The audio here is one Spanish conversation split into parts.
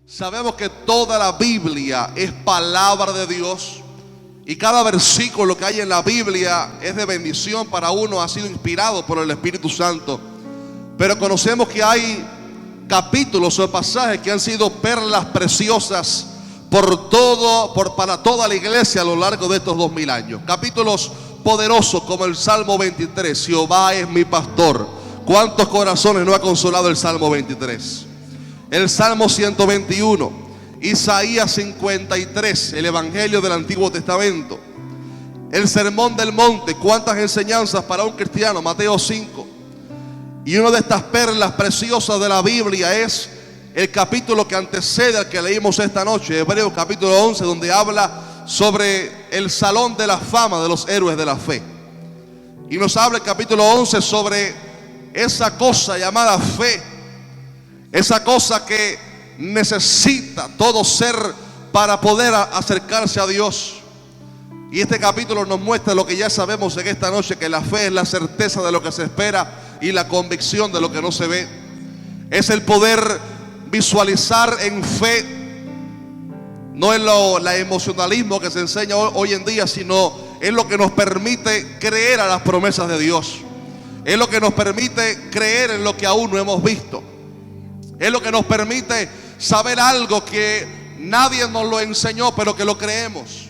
Sabemos que toda la Biblia es palabra de Dios y cada versículo que hay en la Biblia es de bendición para uno, ha sido inspirado por el Espíritu Santo. Pero conocemos que hay capítulos o pasajes que han sido perlas preciosas para toda la iglesia a lo largo de estos 2000 años. Capítulos poderosos como el Salmo 23, Jehová es mi pastor. ¿Cuántos corazones no ha consolado el Salmo 23? El Salmo 121, Isaías 53, el Evangelio del Antiguo Testamento. El Sermón del Monte, cuántas enseñanzas para un cristiano, Mateo 5. Y una de estas perlas preciosas de la Biblia es el capítulo que antecede al que leímos esta noche, Hebreos capítulo 11, donde habla sobre el salón de la fama de los héroes de la fe. Y nos habla el capítulo 11 sobre esa cosa llamada fe, esa cosa que necesita todo ser para poder acercarse a Dios. Y este capítulo nos muestra lo que ya sabemos en esta noche, que la fe es la certeza de lo que se espera y la convicción de lo que no se ve. Es el poder visualizar en fe, no en la emocionalismo que se enseña hoy en día, sino es lo que nos permite creer a las promesas de Dios. Es lo que nos permite creer en lo que aún no hemos visto. Es lo que nos permite saber algo que nadie nos lo enseñó, pero que lo creemos.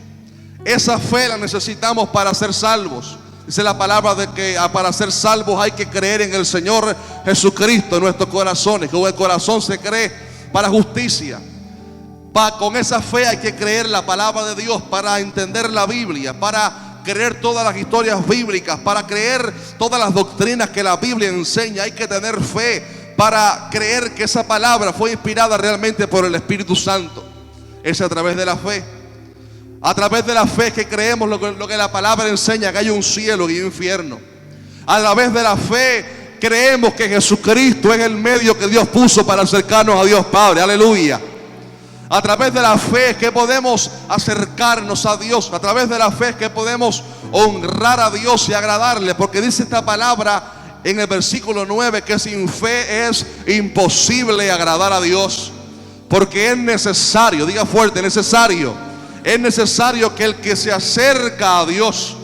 Esa fe la necesitamos para ser salvos. Dice la palabra de que para ser salvos hay que creer en el Señor Jesucristo en nuestros corazones. Con el corazón se cree para justicia. Con esa fe hay que creer la palabra de Dios para entender la Biblia, para creer todas las historias bíblicas, para creer todas las doctrinas que la Biblia enseña. Hay que tener fe para creer que esa palabra fue inspirada realmente por el Espíritu Santo. Es a través de la fe. A través de la fe que creemos lo que la palabra enseña, que hay un cielo y un infierno. A través de la fe creemos que Jesucristo es el medio que Dios puso para acercarnos a Dios Padre. Aleluya. A través de la fe que podemos acercarnos a Dios. A través de la fe que podemos honrar a Dios y agradarle. Porque dice esta palabra en el versículo 9 que sin fe es imposible agradar a Dios. Porque es necesario, diga fuerte, necesario. Es necesario que el que se acerca a Dios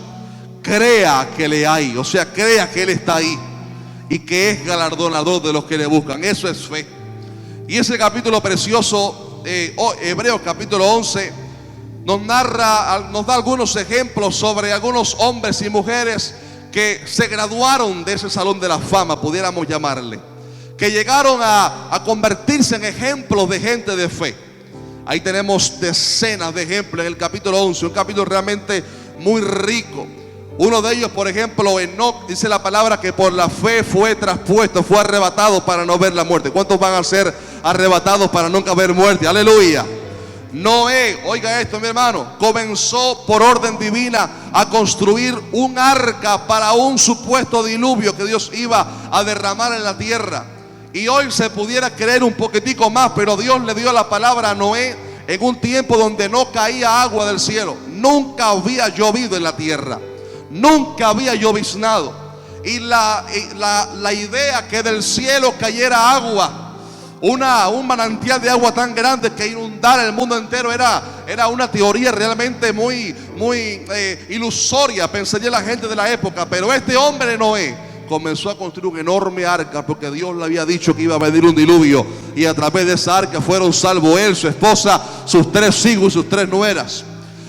crea que le hay, o sea, crea que Él está ahí y que es galardonador de los que le buscan. Eso es fe. Y ese capítulo precioso, Hebreos capítulo 11, nos da algunos ejemplos sobre algunos hombres y mujeres que se graduaron de ese salón de la fama, pudiéramos llamarle, que llegaron a convertirse en ejemplos de gente de fe. Ahí tenemos decenas de ejemplos en el capítulo 11, un capítulo realmente muy rico. Uno de ellos, por ejemplo, Enoc, dice la palabra que por la fe fue traspuesto, fue arrebatado para no ver la muerte. ¿Cuántos van a ser arrebatados para nunca ver muerte? Aleluya. Noé, oiga esto mi hermano, comenzó por orden divina a construir un arca para un supuesto diluvio que Dios iba a derramar en la tierra. Y hoy se pudiera creer un poquitico más, pero Dios le dio la palabra a Noé en un tiempo donde no caía agua del cielo. Nunca había llovido en la tierra, nunca había lloviznado. Y la idea que del cielo cayera agua, un manantial de agua tan grande que inundara el mundo entero, era una teoría realmente muy ilusoria, pensaría la gente de la época. Pero este hombre Noé comenzó a construir un enorme arca porque Dios le había dicho que iba a venir un diluvio, y a través de esa arca fueron salvos él, su esposa, sus 3 hijos y sus 3 nueras.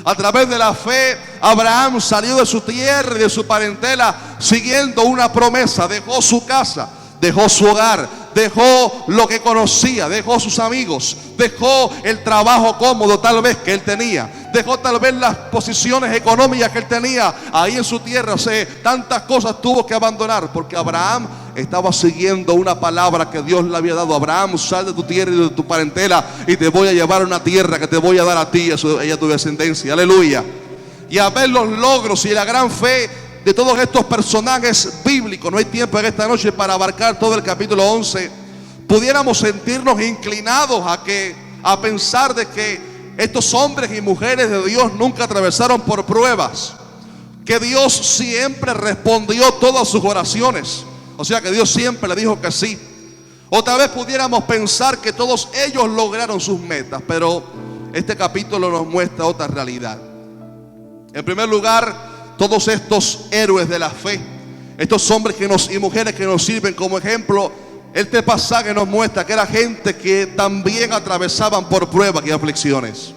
A través de la fe Abraham salió de su tierra y de su parentela siguiendo una promesa. Dejó su casa, dejó su hogar, dejó lo que conocía, dejó sus amigos, dejó el trabajo cómodo tal vez que él tenía, dejó tal vez las posiciones económicas que él tenía ahí en su tierra. O sea, tantas cosas tuvo que abandonar porque Abraham estaba siguiendo una palabra que Dios le había dado. Abraham, sal de tu tierra y de tu parentela y te voy a llevar a una tierra que te voy a dar a ti y a tu descendencia. Aleluya. Y a ver los logros y la gran fe de todos estos personajes bíblicos. No hay tiempo en esta noche para abarcar todo el capítulo 11. Pudiéramos sentirnos inclinados a pensar de que estos hombres y mujeres de Dios nunca atravesaron por pruebas, que Dios siempre respondió todas sus oraciones. O sea que Dios siempre le dijo que sí. Otra vez pudiéramos pensar que todos ellos lograron sus metas, pero este capítulo nos muestra otra realidad. En primer lugar, todos estos héroes de la fe, estos hombres y mujeres que nos sirven como ejemplo, este pasaje nos muestra que era gente que también atravesaban por pruebas y aflicciones.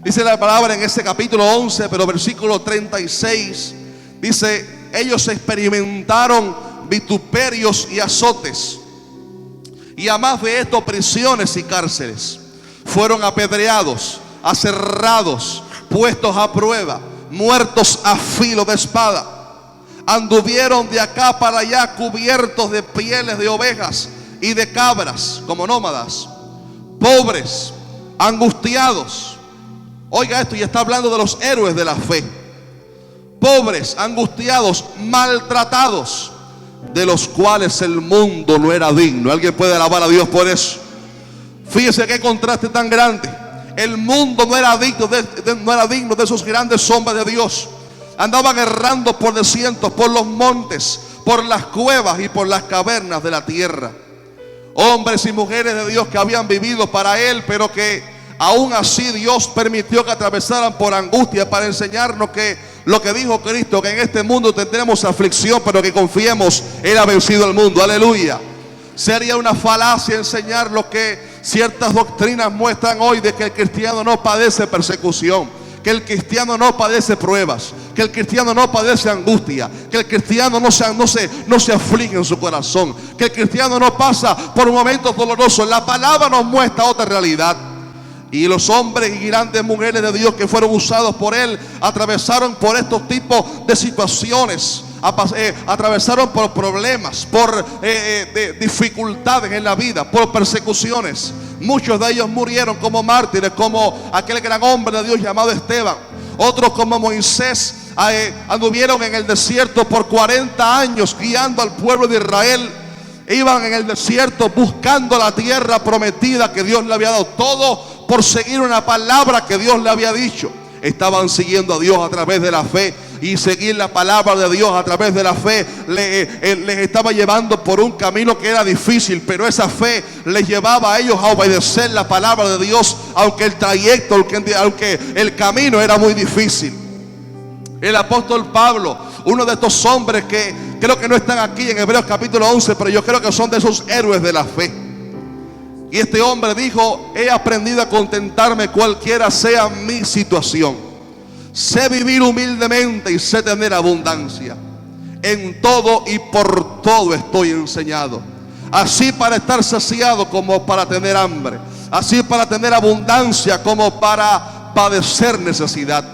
Dice la palabra en ese capítulo 11, pero versículo 36, dice: ellos experimentaron vituperios y azotes, y a más de esto prisiones y cárceles. Fueron apedreados, aserrados, puestos a prueba, muertos a filo de espada. Anduvieron de acá para allá cubiertos de pieles de ovejas y de cabras, como nómadas, pobres, angustiados. Oiga esto, y está hablando de los héroes de la fe. Pobres, angustiados, maltratados, de los cuales el mundo no era digno. ¿Alguien puede alabar a Dios por eso? Fíjese qué contraste tan grande. El mundo no era digno de esos grandes hombres de Dios. Andaban errando por desiertos, por los montes, por las cuevas y por las cavernas de la tierra. Hombres y mujeres de Dios que habían vivido para Él, pero que aún así Dios permitió que atravesaran por angustia para enseñarnos que lo que dijo Cristo, que en este mundo tendremos aflicción, pero que confiemos, Él ha vencido al mundo. Aleluya. Sería una falacia enseñar lo que ciertas doctrinas muestran hoy, de que el cristiano no padece persecución, que el cristiano no padece pruebas, que el cristiano no padece angustia, que el cristiano no se aflige en su corazón, que el cristiano no pasa por momentos dolorosos. La palabra nos muestra otra realidad. Y los hombres y grandes mujeres de Dios que fueron usados por Él atravesaron por estos tipos de situaciones, atravesaron por problemas, por dificultades en la vida, por persecuciones. Muchos de ellos murieron como mártires, como aquel gran hombre de Dios llamado Esteban. Otros, como Moisés, anduvieron en el desierto por 40 años guiando al pueblo de Israel. Iban en el desierto buscando la tierra prometida que Dios le había dado. Todo por seguir una palabra que Dios le había dicho. Estaban siguiendo a Dios a través de la fe, y seguir la palabra de Dios a través de la fe les estaba llevando por un camino que era difícil, pero esa fe les llevaba a ellos a obedecer la palabra de Dios, aunque el trayecto, aunque el camino era muy difícil. El apóstol Pablo, uno de estos hombres que creo que no están aquí en Hebreos capítulo 11, pero yo creo que son de esos héroes de la fe. Y este hombre dijo: he aprendido a contentarme cualquiera sea mi situación. Sé vivir humildemente y sé tener abundancia. En todo y por todo estoy enseñado, así para estar saciado como para tener hambre, así para tener abundancia como para padecer necesidad.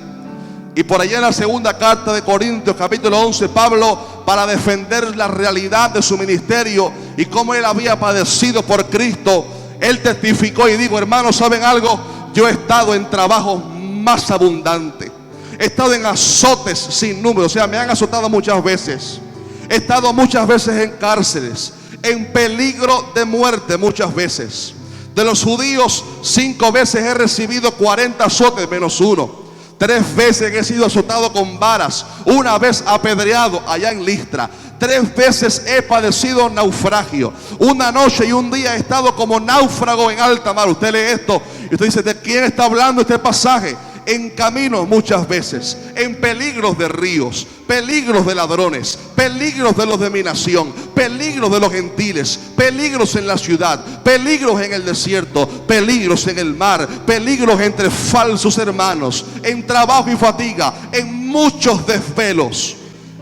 Y por allá en la segunda carta de Corintios capítulo 11, Pablo, para defender la realidad de su ministerio y cómo él había padecido por Cristo, él testificó y dijo: hermanos, ¿saben algo? Yo he estado en trabajos más abundantes, he estado en azotes sin número, o sea, me han azotado muchas veces, he estado muchas veces en cárceles, en peligro de muerte muchas veces. De los judíos 5 veces he recibido 40 azotes menos uno. 3 veces he sido azotado con varas, una vez apedreado allá en Listra. 3 veces he padecido naufragio. Una noche y un día he estado como náufrago en alta mar. Usted lee esto y usted dice: ¿de quién está hablando este pasaje? En camino muchas veces, en peligros de ríos, peligros de ladrones, peligros de los de mi nación, peligros de los gentiles, peligros en la ciudad, peligros en el desierto, peligros en el mar, peligros entre falsos hermanos, en trabajo y fatiga, en muchos desvelos,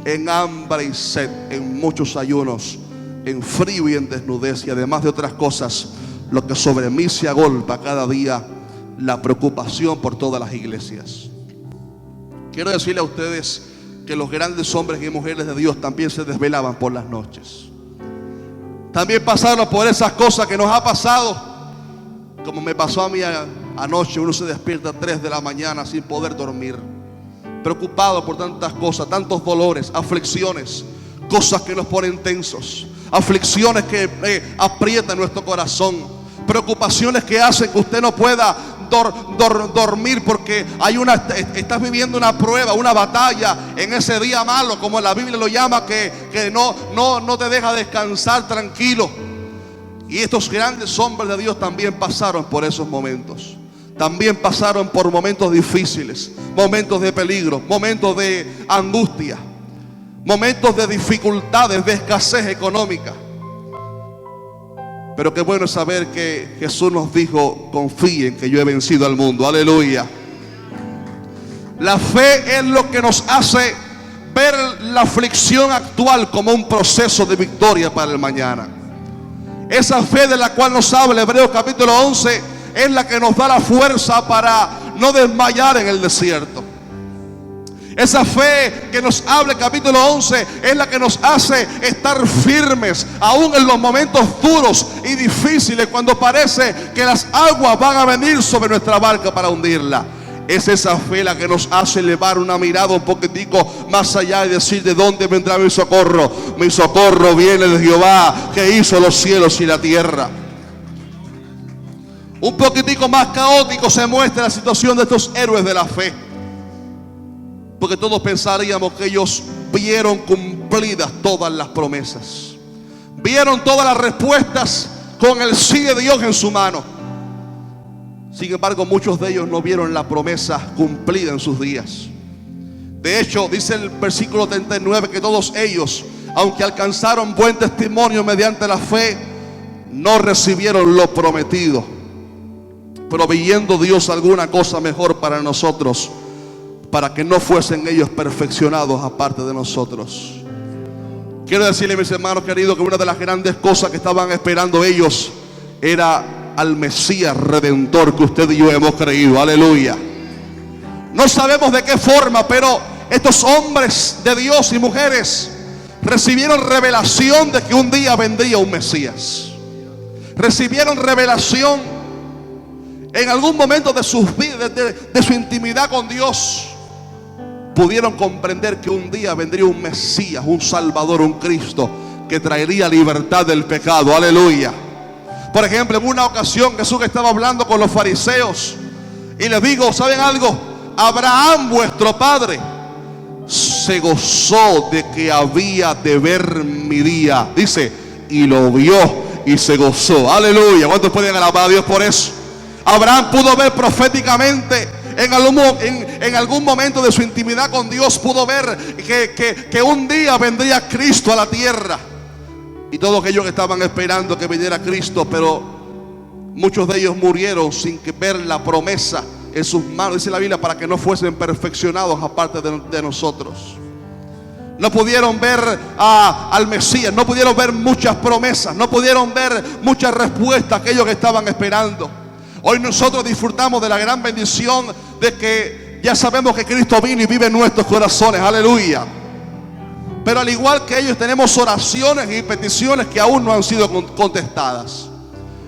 en hambre y sed, en muchos ayunos, en frío y en desnudez, y además de otras cosas, lo que sobre mí se agolpa cada día, la preocupación por todas las iglesias. Quiero decirle a ustedes que los grandes hombres y mujeres de Dios también se desvelaban por las noches. También pasaron por esas cosas que nos ha pasado, como me pasó a mí anoche. Uno se despierta a 3 de la mañana sin poder dormir, preocupado por tantas cosas, tantos dolores, aflicciones, cosas que nos ponen tensos, aflicciones que aprietan nuestro corazón, preocupaciones que hacen que usted no pueda dormir, porque estás viviendo una prueba, una batalla en ese día malo, como la Biblia lo llama, que no te deja descansar tranquilo. Y estos grandes hombres de Dios también pasaron por esos momentos. También pasaron por momentos difíciles, momentos de peligro, momentos de angustia, momentos de dificultades, de escasez económica. Pero qué bueno es saber que Jesús nos dijo: confíen que yo he vencido al mundo. Aleluya. La fe es lo que nos hace ver la aflicción actual como un proceso de victoria para el mañana. Esa fe de la cual nos habla Hebreos capítulo 11 es la que nos da la fuerza para no desmayar en el desierto. Esa fe que nos habla el capítulo 11 es la que nos hace estar firmes aún en los momentos duros y difíciles, cuando parece que las aguas van a venir sobre nuestra barca para hundirla. Es esa fe la que nos hace elevar una mirada un poquitico más allá y decir: ¿de dónde vendrá mi socorro? Mi socorro viene de Jehová, que hizo los cielos y la tierra. Un poquitico más caótico se muestra la situación de estos héroes de la fe, porque todos pensaríamos que ellos vieron cumplidas todas las promesas, vieron todas las respuestas con el sí de Dios en su mano. Sin embargo, muchos de ellos no vieron la promesa cumplida en sus días. De hecho, dice el versículo 39 que todos ellos, aunque alcanzaron buen testimonio mediante la fe, no recibieron lo prometido, proveyendo Dios alguna cosa mejor para nosotros, para que no fuesen ellos perfeccionados aparte de nosotros. Quiero decirle, mis hermanos queridos, que una de las grandes cosas que estaban esperando ellos era al Mesías Redentor que usted y yo hemos creído. Aleluya. No sabemos de qué forma, pero estos hombres de Dios y mujeres recibieron revelación de que un día vendría un Mesías. Recibieron revelación en algún momento de sus vidas, de su intimidad con Dios. Pudieron comprender que un día vendría un Mesías, un Salvador, un Cristo que traería libertad del pecado. Aleluya. Por ejemplo, en una ocasión Jesús estaba hablando con los fariseos y les digo: ¿saben algo? Abraham, vuestro padre, se gozó de que había de ver mi día. Dice, y lo vio y se gozó. Aleluya. ¿Cuántos pueden alabar a Dios por eso? Abraham pudo ver proféticamente en algún momento de su intimidad con Dios, pudo ver que un día vendría Cristo a la tierra. Y todos aquellos que estaban esperando que viniera Cristo, pero muchos de ellos murieron sin que ver la promesa en sus manos, dice la Biblia, para que no fuesen perfeccionados aparte de nosotros. No pudieron ver al Mesías, no pudieron ver muchas promesas, no pudieron ver muchas respuestas aquellos que estaban esperando. Hoy nosotros disfrutamos de la gran bendición de que ya sabemos que Cristo vino y vive en nuestros corazones. Aleluya. Pero al igual que ellos, tenemos oraciones y peticiones que aún no han sido contestadas.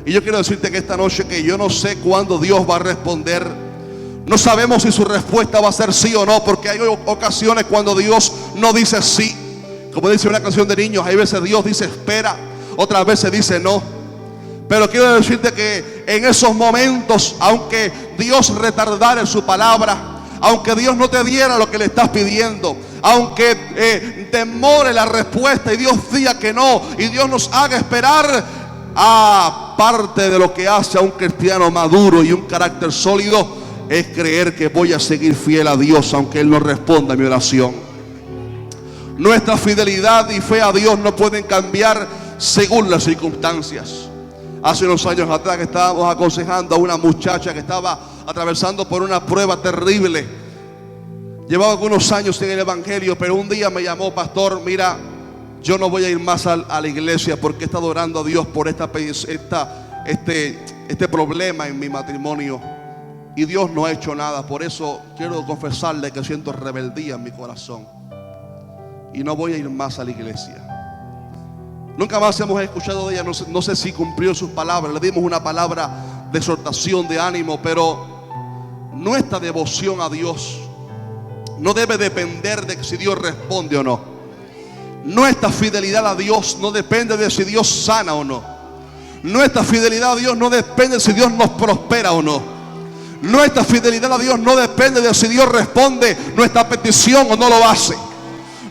Y yo quiero decirte que esta noche, que yo no sé cuándo Dios va a responder. No sabemos si su respuesta va a ser sí o no, porque hay ocasiones cuando Dios no dice sí. Como dice una canción de niños, hay veces Dios dice espera, otras veces dice no. Pero quiero decirte que en esos momentos, aunque Dios retardara en su palabra, aunque Dios no te diera lo que le estás pidiendo, aunque demore la respuesta y Dios diga que no, y Dios nos haga esperar, parte de lo que hace a un cristiano maduro y un carácter sólido es creer que voy a seguir fiel a Dios aunque Él no responda a mi oración. Nuestra fidelidad y fe a Dios no pueden cambiar según las circunstancias. Hace unos años atrás que estábamos aconsejando a una muchacha que estaba atravesando por una prueba terrible. Llevaba algunos años en el evangelio, pero un día me llamó: pastor, mira, yo no voy a ir más a la iglesia porque he estado orando a Dios por este problema en mi matrimonio y Dios no ha hecho nada. Por eso quiero confesarle que siento rebeldía en mi corazón y no voy a ir más a la iglesia. Nunca más hemos escuchado de ella. No sé si cumplió sus palabras. Le dimos una palabra de exhortación, de ánimo, pero nuestra devoción a Dios no debe depender de si Dios responde o no. Nuestra fidelidad a Dios no depende de si Dios sana o no. Nuestra fidelidad a Dios no depende de si Dios nos prospera o no. Nuestra fidelidad a Dios no depende de si Dios responde nuestra petición o no lo hace.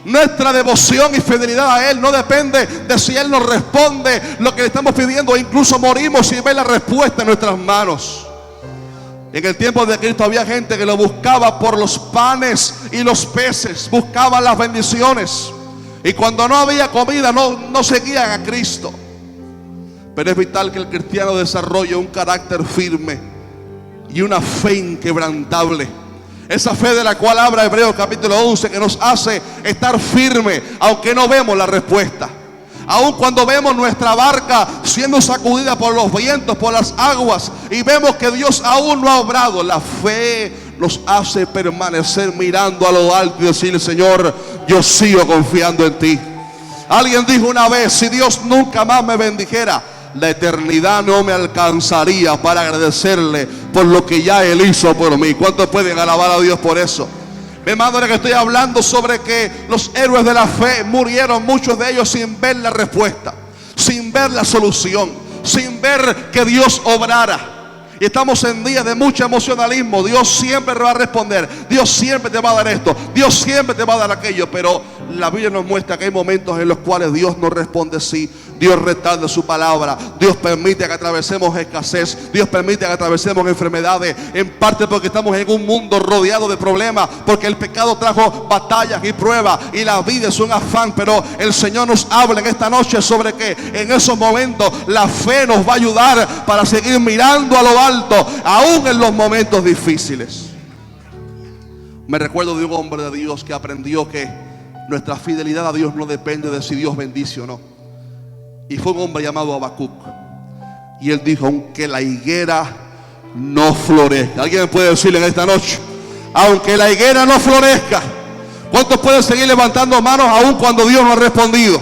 Nuestra devoción y fidelidad a Él no depende de si Él nos responde lo que le estamos pidiendo. Incluso morimos sin ver la respuesta en nuestras manos. En el tiempo de Cristo había gente que lo buscaba por los panes y los peces. Buscaban las bendiciones. Y cuando no había comida no seguían a Cristo. Pero es vital que el cristiano desarrolle un carácter firme y una fe inquebrantable. Esa fe de la cual habla Hebreos capítulo 11, que nos hace estar firme aunque no vemos la respuesta. Aun cuando vemos nuestra barca siendo sacudida por los vientos, por las aguas, y vemos que Dios aún no ha obrado, la fe nos hace permanecer mirando a lo alto y decir: Señor, yo sigo confiando en ti. Alguien dijo una vez: si Dios nunca más me bendijera, la eternidad no me alcanzaría para agradecerle por lo que ya Él hizo por mí. ¿Cuántos pueden alabar a Dios por eso? Mi hermano, que estoy hablando sobre que los héroes de la fe murieron, muchos de ellos sin ver la respuesta, sin ver la solución, sin ver que Dios obrara. Y estamos en días de mucho emocionalismo. Dios siempre va a responder, Dios siempre te va a dar esto, Dios siempre te va a dar aquello. Pero la Biblia nos muestra que hay momentos en los cuales Dios no responde sí. Dios retarda su palabra. Dios permite que atravesemos escasez. Dios permite que atravesemos enfermedades. En parte porque estamos en un mundo rodeado de problemas, porque el pecado trajo batallas y pruebas, y la vida es un afán. Pero el Señor nos habla en esta noche sobre que en esos momentos la fe nos va a ayudar para seguir mirando a lo alto, aún en los momentos difíciles. Me recuerdo de un hombre de Dios que aprendió que nuestra fidelidad a Dios no depende de si Dios bendice o no. Y fue un hombre llamado Habacuc. Y él dijo: aunque la higuera no florezca. ¿Alguien me puede decirle en esta noche? Aunque la higuera no florezca. ¿Cuántos pueden seguir levantando manos aún cuando Dios no ha respondido?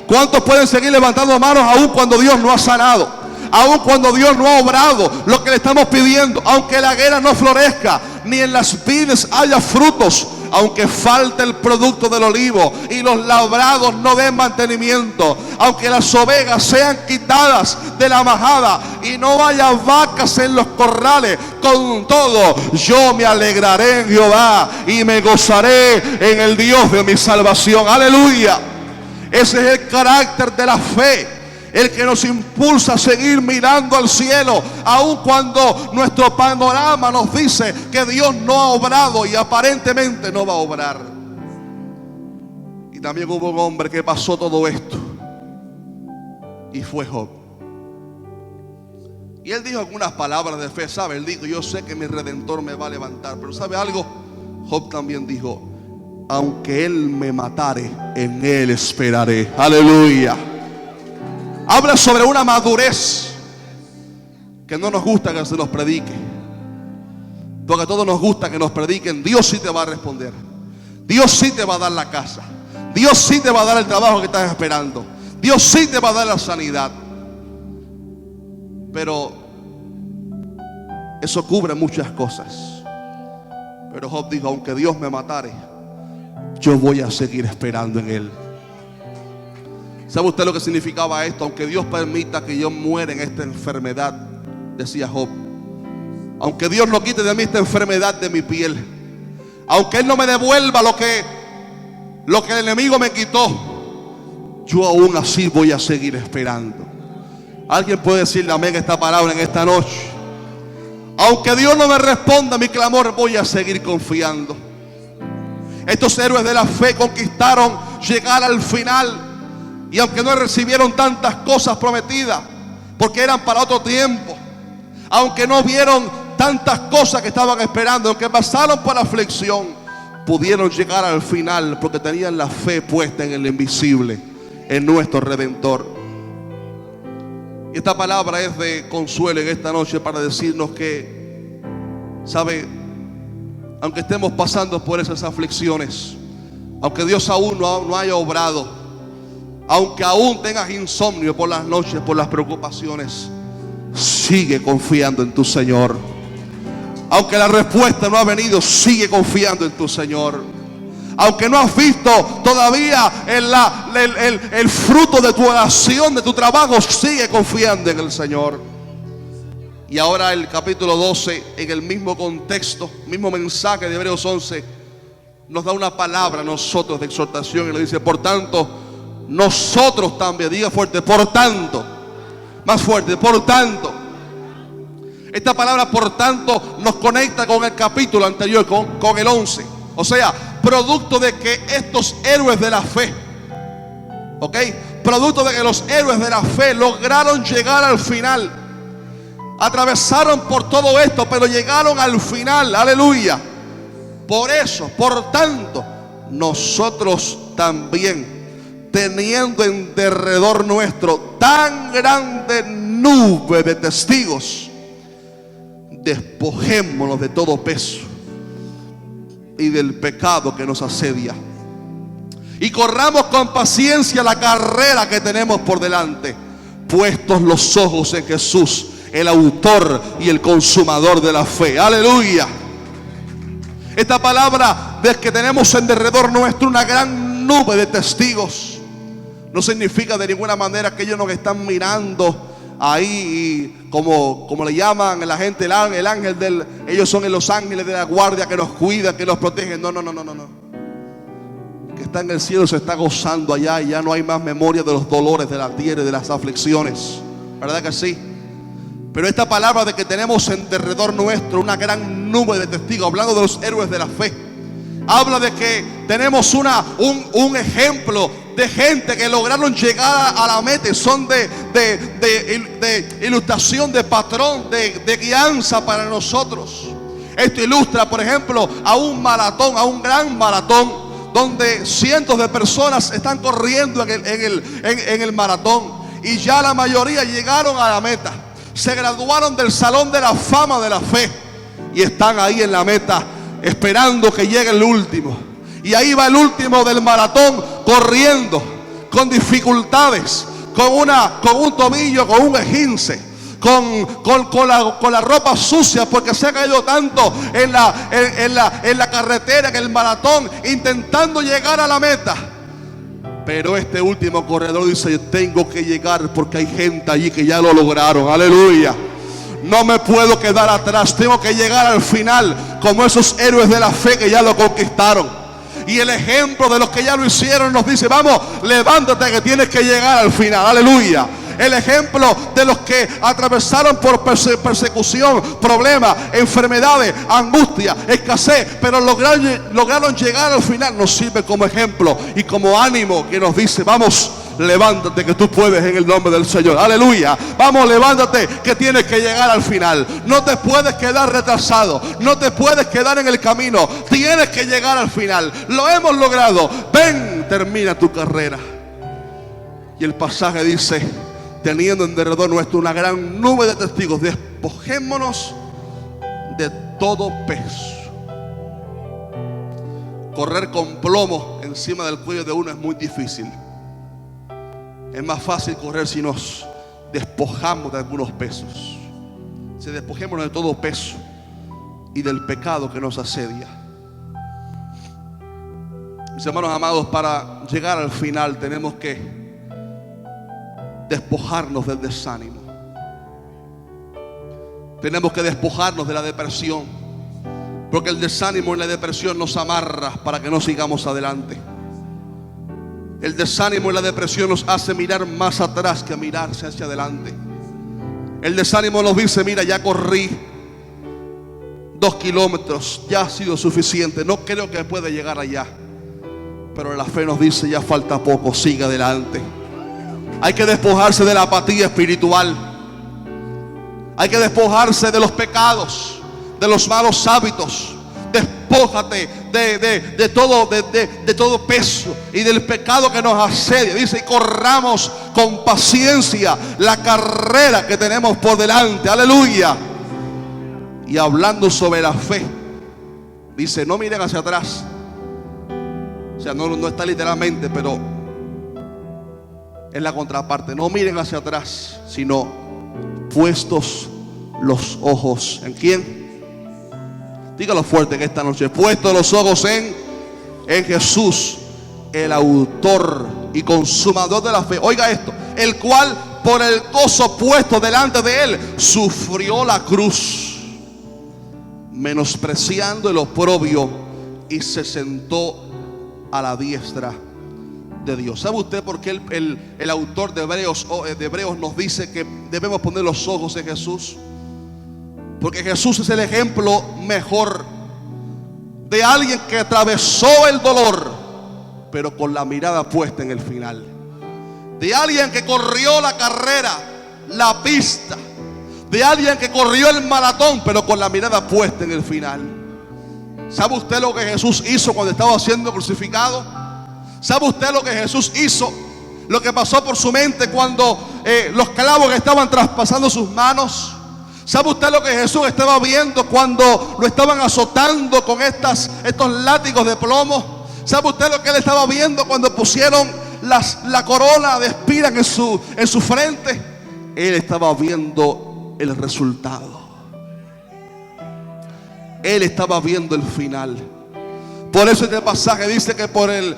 ¿Cuántos pueden seguir levantando manos aún cuando Dios no ha sanado? Aún cuando Dios no ha obrado lo que le estamos pidiendo. Aunque la higuera no florezca, ni en las vides haya frutos, aunque falte el producto del olivo y los labrados no den mantenimiento, aunque las ovejas sean quitadas de la majada y no haya vacas en los corrales, con todo yo me alegraré en Jehová y me gozaré en el Dios de mi salvación. Aleluya. Ese es el carácter de la fe, el que nos impulsa a seguir mirando al cielo, aun cuando nuestro panorama nos dice que Dios no ha obrado y aparentemente no va a obrar. Y también hubo un hombre que pasó todo esto, y fue Job. Y él dijo algunas palabras de fe, ¿sabe? Él dijo: yo sé que mi Redentor me va a levantar. Pero ¿sabe algo? Job también dijo: aunque él me matare, en él esperaré. Aleluya. Habla sobre una madurez que no nos gusta que se nos predique, porque a todos nos gusta que nos prediquen. Dios sí te va a responder, Dios sí te va a dar la casa, Dios sí te va a dar el trabajo que estás esperando, Dios sí te va a dar la sanidad. Pero eso cubre muchas cosas. Pero Job dijo: aunque Dios me matare, yo voy a seguir esperando en Él. ¿Sabe usted lo que significaba esto? Aunque Dios permita que yo muera en esta enfermedad, decía Job, aunque Dios no quite de mí esta enfermedad de mi piel, aunque Él no me devuelva lo que el enemigo me quitó, yo aún así voy a seguir esperando. Alguien puede decirle amén a esta palabra en esta noche. Aunque Dios no me responda a mi clamor, voy a seguir confiando. Estos héroes de la fe conquistaron llegar al final. Y aunque no recibieron tantas cosas prometidas, porque eran para otro tiempo, aunque no vieron tantas cosas que estaban esperando, aunque pasaron por la aflicción, pudieron llegar al final porque tenían la fe puesta en el invisible, en nuestro Redentor. Y esta palabra es de consuelo en esta noche para decirnos que, ¿sabe? Aunque estemos pasando por esas aflicciones, aunque Dios aún no haya obrado, aunque aún tengas insomnio por las noches, por las preocupaciones, sigue confiando en tu Señor. Aunque la respuesta no ha venido, sigue confiando en tu Señor. Aunque no has visto todavía el fruto de tu oración, de tu trabajo, sigue confiando en el Señor. Y ahora el capítulo 12, en el mismo contexto, mismo mensaje de Hebreos 11, nos da una palabra a nosotros de exhortación y nos dice: por tanto, nosotros también. Diga fuerte: por tanto. Más fuerte: por tanto. Esta palabra por tanto nos conecta con el capítulo anterior, con el 11. O sea, producto de que estos héroes de la fe, ¿ok? Producto de que los héroes de la fe lograron llegar al final. Atravesaron por todo esto, pero llegaron al final. Aleluya. Por eso, por tanto, nosotros también, teniendo en derredor nuestro tan grande nube de testigos, despojémonos de todo peso y del pecado que nos asedia, y corramos con paciencia la carrera que tenemos por delante, puestos los ojos en Jesús, el autor y el consumador de la fe. Aleluya. Esta palabra de que tenemos en derredor nuestro una gran nube de testigos no significa de ninguna manera que ellos nos están mirando ahí, como le llaman la gente, el ángel ellos son los ángeles de la guardia que nos cuidan, que nos protegen. No. El que está en el cielo se está gozando allá y ya no hay más memoria de los dolores de la tierra y de las aflicciones. ¿Verdad que sí? Pero esta palabra de que tenemos en derredor nuestro una gran nube de testigos, hablando de los héroes de la fe, habla de que tenemos un ejemplo de gente que lograron llegar a la meta. Son de ilustración, de patrón, de guianza para nosotros. Esto ilustra, por ejemplo, a un maratón, a un gran maratón, donde cientos de personas están corriendo en el maratón, y ya la mayoría llegaron a la meta. Se graduaron del salón de la fama de la fe y están ahí en la meta esperando que llegue el último. Y ahí va el último del maratón corriendo con dificultades, con un tobillo, con un esguince, con la ropa sucia, porque se ha caído tanto en la carretera, en el maratón, intentando llegar a la meta. Pero este último corredor dice: tengo que llegar porque hay gente allí que ya lo lograron. Aleluya. No me puedo quedar atrás, tengo que llegar al final como esos héroes de la fe que ya lo conquistaron. Y el ejemplo de los que ya lo hicieron nos dice: vamos, levántate que tienes que llegar al final. Aleluya. El ejemplo de los que atravesaron por persecución, problemas, enfermedades, angustia, escasez, pero lograron llegar al final, nos sirve como ejemplo y como ánimo, que nos dice: vamos, levántate que tú puedes en el nombre del Señor. Aleluya. Vamos, levántate que tienes que llegar al final. No te puedes quedar retrasado, no te puedes quedar en el camino, tienes que llegar al final. Lo hemos logrado. Ven, termina tu carrera. Y el pasaje dice: teniendo en derredor nuestro una gran nube de testigos, despojémonos de todo peso. Correr con plomo encima del cuello de uno es muy difícil. Es más fácil correr si nos despojamos de algunos pesos. Si despojémonos de todo peso y del pecado que nos asedia. Mis hermanos amados, para llegar al final tenemos que despojarnos del desánimo. Tenemos que despojarnos de la depresión, porque el desánimo y la depresión nos amarra para que no sigamos adelante. El desánimo y la depresión nos hace mirar más atrás que mirarse hacia adelante. El desánimo nos dice: mira, ya corrí 2 kilómetros, ya ha sido suficiente, no creo que pueda llegar allá. Pero la fe nos dice: ya falta poco, siga adelante. Hay que despojarse de la apatía espiritual. Hay que despojarse de los pecados, de los malos hábitos. Despójate de todo peso y del pecado que nos asedia. Dice: y corramos con paciencia la carrera que tenemos por delante. Aleluya. Y hablando sobre la fe, dice: no miren hacia atrás. O sea, no está literalmente, pero es la contraparte. No miren hacia atrás, sino puestos los ojos. ¿En quién? Dígalo fuerte que esta noche: puestos los ojos en Jesús, el autor y consumador de la fe. Oiga esto: el cual por el gozo puesto delante de él sufrió la cruz, menospreciando el oprobio, y se sentó a la diestra de Dios. ¿Sabe usted por qué el autor de Hebreos nos dice que debemos poner los ojos en Jesús? Porque Jesús es el ejemplo mejor de alguien que atravesó el dolor, pero con la mirada puesta en el final. De alguien que corrió la carrera, la pista. De alguien que corrió el maratón, pero con la mirada puesta en el final. ¿Sabe usted lo que Jesús hizo cuando estaba siendo crucificado? ¿Sabe usted lo que Jesús hizo? Lo que pasó por su mente cuando los clavos estaban traspasando sus manos. ¿Sabe usted lo que Jesús estaba viendo cuando lo estaban azotando con estos látigos de plomo? ¿Sabe usted lo que él estaba viendo cuando pusieron la corona de espinas en su frente? Él estaba viendo el resultado. Él estaba viendo el final. Por eso este pasaje dice que por el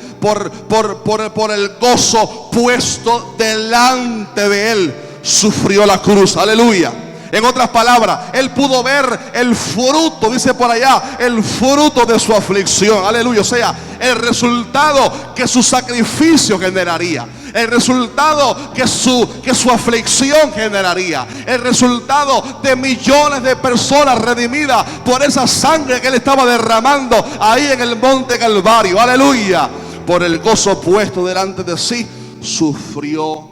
gozo puesto delante de él sufrió la cruz. Aleluya. En otras palabras, él pudo ver el fruto, dice por allá, el fruto de su aflicción. Aleluya. O sea, el resultado que su sacrificio generaría, el resultado que su aflicción generaría, el resultado de millones de personas redimidas por esa sangre que él estaba derramando ahí en el monte Calvario. Aleluya. Por el gozo puesto delante de sí, sufrió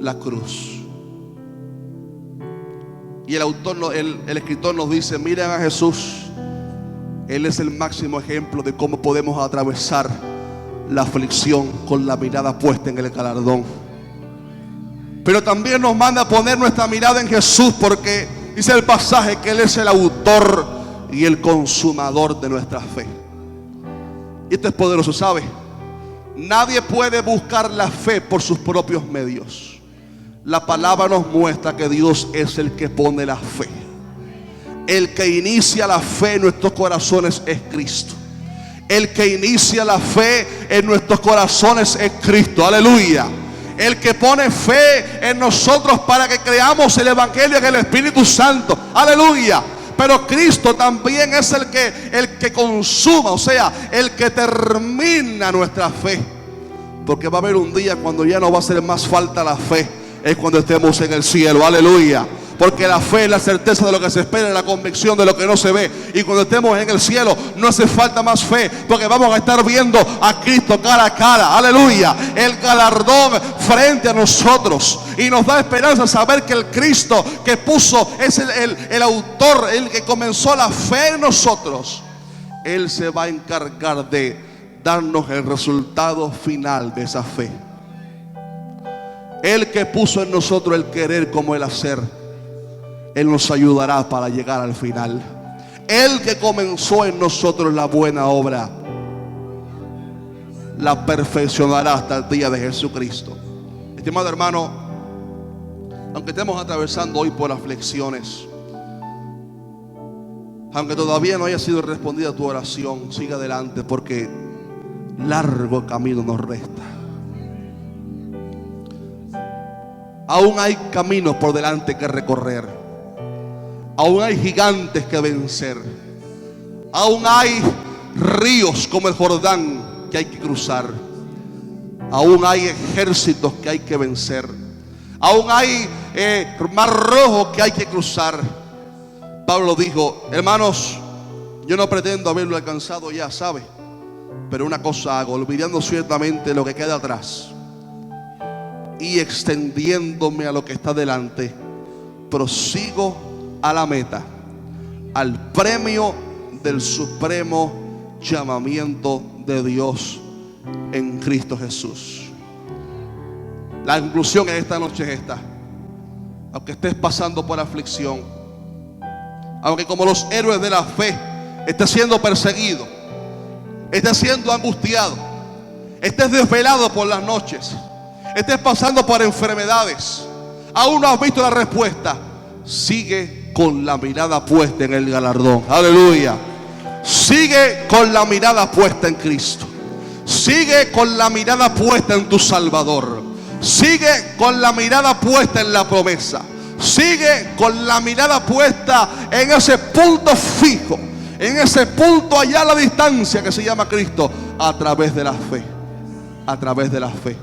la cruz. Y el escritor nos dice: miren a Jesús. Él es el máximo ejemplo de cómo podemos atravesar la aflicción con la mirada puesta en el galardón. Pero también nos manda a poner nuestra mirada en Jesús, porque dice el pasaje que Él es el autor y el consumador de nuestra fe. Y esto es poderoso, ¿sabe? Nadie puede buscar la fe por sus propios medios. La palabra nos muestra que Dios es el que pone la fe. El que inicia la fe en nuestros corazones es Cristo. El que inicia la fe en nuestros corazones es Cristo. Aleluya. El que pone fe en nosotros para que creamos el evangelio en el Espíritu Santo. Aleluya. Pero Cristo también es el que consuma, o sea, el que termina nuestra fe. Porque va a haber un día cuando ya no va a hacer más falta la fe. Es cuando estemos en el cielo. Aleluya. Porque la fe es la certeza de lo que se espera, la convicción de lo que no se ve. Y cuando estemos en el cielo no hace falta más fe, porque vamos a estar viendo a Cristo cara a cara. Aleluya. El galardón frente a nosotros. Y nos da esperanza saber que el Cristo que puso es el autor, el que comenzó la fe en nosotros. Él se va a encargar de darnos el resultado final de esa fe. El que puso en nosotros el querer como el hacer, Él nos ayudará para llegar al final. El que comenzó en nosotros la buena obra, la perfeccionará hasta el día de Jesucristo. Estimado hermano, aunque estemos atravesando hoy por aflicciones, aunque todavía no haya sido respondida tu oración, sigue adelante, porque largo camino nos resta. Aún hay caminos por delante que recorrer. Aún hay gigantes que vencer. Aún hay ríos como el Jordán que hay que cruzar. Aún hay ejércitos que hay que vencer. Aún hay mar rojo que hay que cruzar. Pablo dijo: hermanos, yo no pretendo haberlo alcanzado ya, ¿sabe? Pero una cosa hago, olvidando ciertamente lo que queda atrás y extendiéndome a lo que está delante, prosigo a la meta, al premio del supremo llamamiento de Dios en Cristo Jesús. La conclusión en esta noche es esta: aunque estés pasando por aflicción, aunque como los héroes de la fe estés siendo perseguido, estés siendo angustiado, estés desvelado por las noches, estés pasando por enfermedades, aún no has visto la respuesta, sigue con la mirada puesta en el galardón. Aleluya. Sigue con la mirada puesta en Cristo. Sigue con la mirada puesta en tu Salvador. Sigue con la mirada puesta en la promesa. Sigue con la mirada puesta en ese punto fijo, en ese punto allá a la distancia que se llama Cristo, a través de la fe. A través de la fe.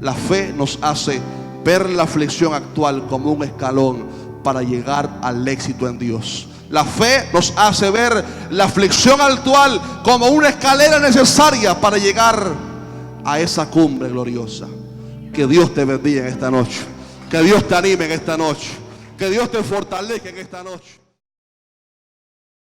La fe nos hace ver la aflicción actual como un escalón para llegar al éxito en Dios. La fe nos hace ver la aflicción actual como una escalera necesaria para llegar a esa cumbre gloriosa. Que Dios te bendiga en esta noche. Que Dios te anime en esta noche. Que Dios te fortalezca en esta noche.